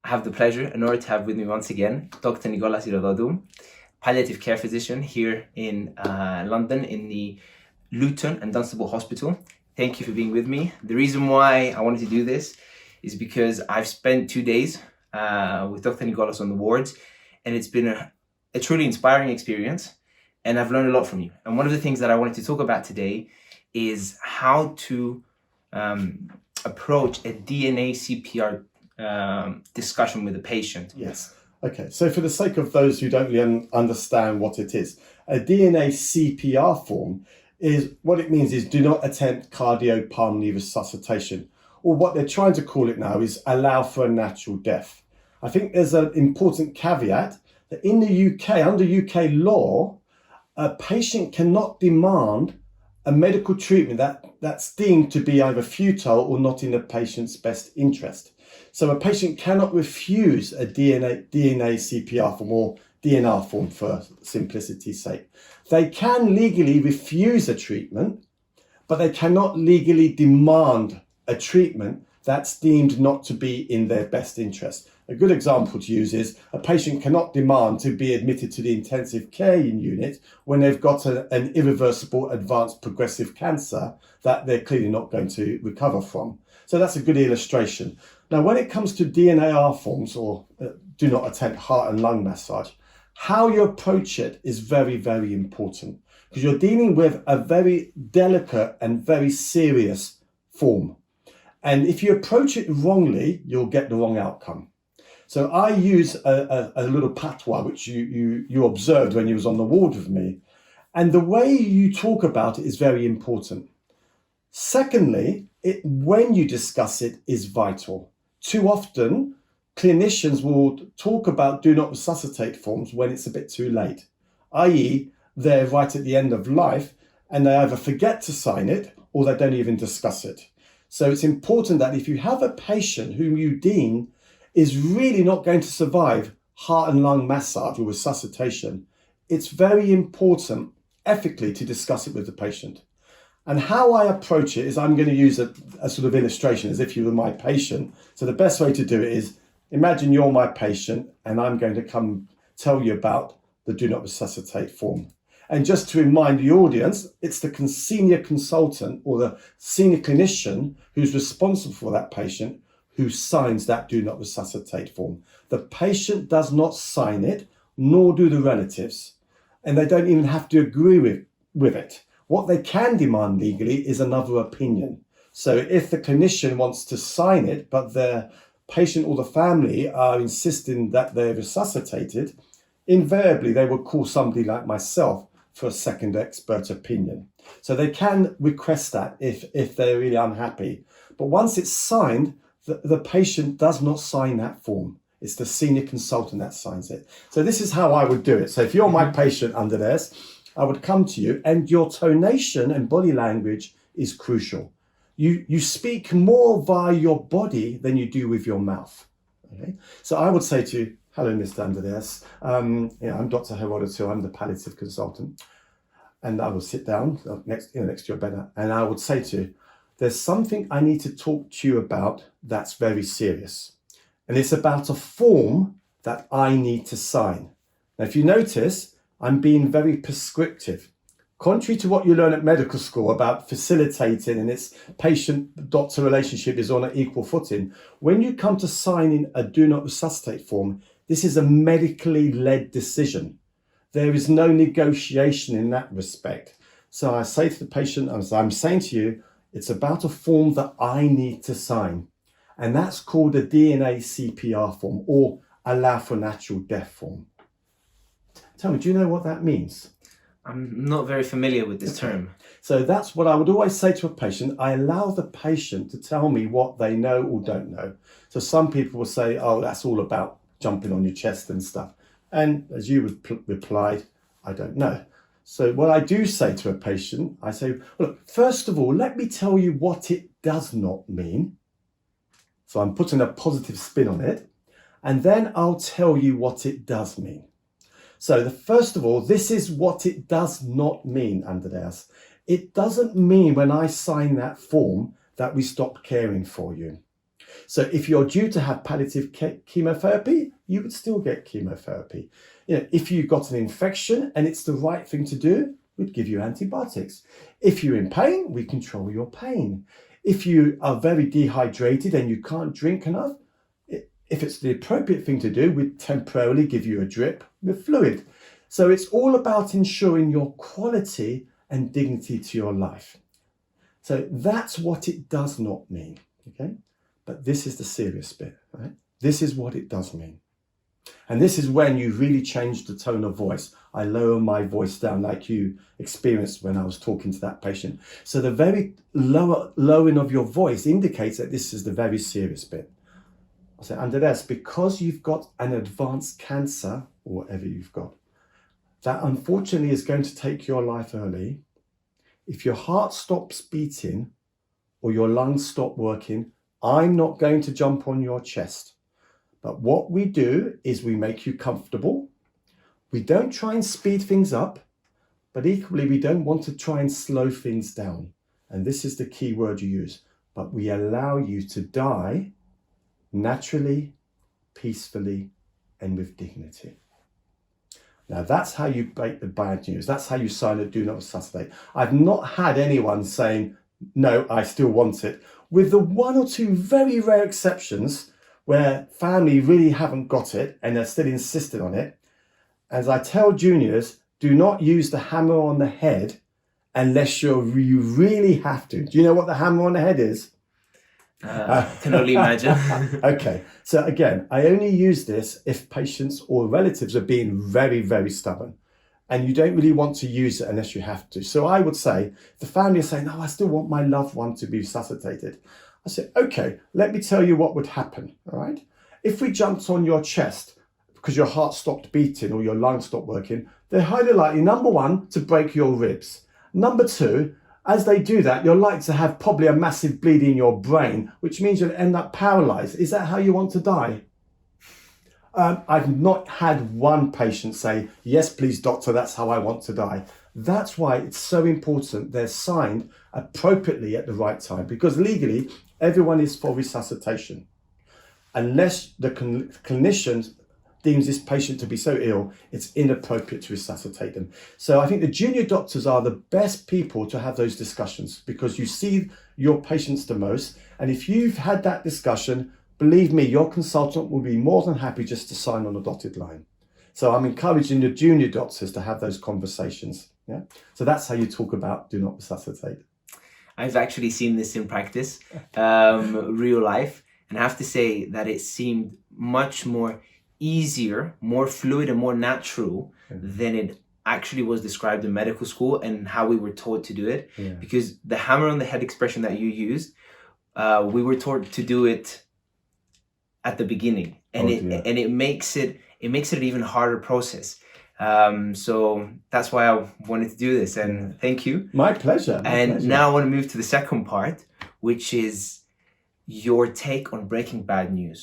I have the pleasure and honor to have with me once again Dr. Nicholas Herodotou, palliative care physician here in London in the Luton and Dunstable Hospital. Thank you for being with me. The reason why I wanted to do this is because I've spent 2 days with Dr. Nicholas on the wards, and it's been a truly inspiring experience, and I've learned a lot from you. And one of the things that I wanted to talk about today is how to approach a DNACPR discussion with the patient. Yes. Okay. So for the sake of those who don't really understand what it is, a DNACPR form is what it means is do not attempt cardiopulmonary resuscitation, or what they're trying to call it now is allow for a natural death. I think there's an important caveat that in the UK, under UK law, a patient cannot demand a medical treatment that's deemed to be either futile or not in the patient's best interest. So a patient cannot refuse a DNACPR form or DNR form for simplicity's sake. They can legally refuse a treatment, but they cannot legally demand a treatment that's deemed not to be in their best interest. A good example to use is a patient cannot demand to be admitted to the intensive care unit when they've got an irreversible advanced progressive cancer that they're clearly not going to recover from. So that's a good illustration. Now, when it comes to DNAR forms or do not attempt heart and lung massage, how you approach it is very, very important, because you're dealing with a very delicate and very serious form. And if you approach it wrongly, you'll get the wrong outcome. So I use a little patois, which you observed when you was on the ward with me. And the way you talk about it is very important. Secondly, when you discuss it is vital. Too often, clinicians will talk about do not resuscitate forms when it's a bit too late, i.e. they're right at the end of life and they either forget to sign it or they don't even discuss it. So it's important that if you have a patient whom you deem is really not going to survive heart and lung massage or resuscitation, it's very important ethically to discuss it with the patient. And how I approach it is I'm going to use a sort of illustration as if you were my patient. So the best way to do it is imagine you're my patient and I'm going to come tell you about the do not resuscitate form. And just to remind the audience, it's the senior consultant or the senior clinician who's responsible for that patient who signs that do not resuscitate form. The patient does not sign it, nor do the relatives, and they don't even have to agree with it. What they can demand legally is another opinion. So if the clinician wants to sign it, but the patient or the family are insisting that they're resuscitated, invariably they will call somebody like myself for a second expert opinion. So they can request that if they're really unhappy. But once it's signed, the patient does not sign that form. It's the senior consultant that signs it. So this is how I would do it. So if you're my patient under this, I would come to you, and your tonation and body language is crucial. You speak more via your body than you do with your mouth. Okay? So I would say to you, hello, Mr. Andreas. I'm Dr. Herodotou. I'm the palliative consultant. And I will sit down next to your bed, and I would say to you, there's something I need to talk to you about that's very serious. And it's about a form that I need to sign. Now, if you notice, I'm being very prescriptive. Contrary to what you learn at medical school about facilitating and its patient-doctor relationship is on an equal footing, when you come to signing a do not resuscitate form, this is a medically led decision. There is no negotiation in that respect. So I say to the patient, as I'm saying to you, it's about a form that I need to sign. And that's called a DNACPR form or allow for natural death form. Tell me, do you know what that means? I'm not very familiar with this term. So that's what I would always say to a patient. I allow the patient to tell me what they know or don't know. So some people will say, oh, that's all about jumping on your chest and stuff. And as you replied, I don't know. So what I do say to a patient, I say, well, look, first of all, let me tell you what it does not mean. So I'm putting a positive spin on it. And then I'll tell you what it does mean. So first of all, this is what it does not mean, Andreas. It doesn't mean when I sign that form that we stop caring for you. So if you're due to have palliative chemotherapy, you would still get chemotherapy. If you got an infection and it's the right thing to do, we'd give you antibiotics. If you're in pain, we control your pain. If you are very dehydrated and you can't drink enough, if it's the appropriate thing to do, we'd temporarily give you a drip with fluid. So it's all about ensuring your quality and dignity to your life. So that's what it does not mean, okay? But this is the serious bit, right? This is what it does mean. And this is when you really change the tone of voice. I lower my voice down like you experienced when I was talking to that patient. So the very lowering of your voice indicates that this is the very serious bit. I say, Andres, because you've got an advanced cancer, or whatever you've got, that unfortunately is going to take your life early. If your heart stops beating or your lungs stop working, I'm not going to jump on your chest. But what we do is we make you comfortable. We don't try and speed things up, but equally we don't want to try and slow things down. And this is the key word you use. But we allow you to die naturally, peacefully, and with dignity. Now that's how you break the bad news. That's how you sign a do not resuscitate. I've not had anyone saying, no, I still want it. With the one or two very rare exceptions where family really haven't got it and they're still insisting on it. As I tell juniors, do not use the hammer on the head unless you really have to. Do you know what the hammer on the head is? Can only imagine. Okay, so again, I only use this if patients or relatives are being very, very stubborn and you don't really want to use it unless you have to. So I would say, the family is saying, no, I still want my loved one to be resuscitated. I say, okay, let me tell you what would happen, all right? If we jumped on your chest because your heart stopped beating or your lungs stopped working, they're highly likely, number one, to break your ribs. Number two, as they do that, you're likely to have probably a massive bleed in your brain, which means you'll end up paralyzed. Is that how you want to die? I've not had one patient say, yes, please, doctor, that's how I want to die. That's why it's so important they're signed appropriately at the right time, because legally, everyone is for resuscitation. Unless the clinician deems this patient to be so ill, it's inappropriate to resuscitate them. So I think the junior doctors are the best people to have those discussions because you see your patients the most. And if you've had that discussion, believe me, your consultant will be more than happy just to sign on a dotted line. So I'm encouraging the junior doctors to have those conversations. Yeah. So that's how you talk about do not resuscitate. I've actually seen this in practice, real life. And I have to say that it seemed much more easier, more fluid and more natural than it actually was described in medical school and how we were taught to do it. Yeah. Because the hammer on the head expression that you used, we were taught to do it at the beginning, and it makes it an even harder process. So that's why I wanted to do this, and thank you. My pleasure. Now I want to move to the second part, which is your take on breaking bad news.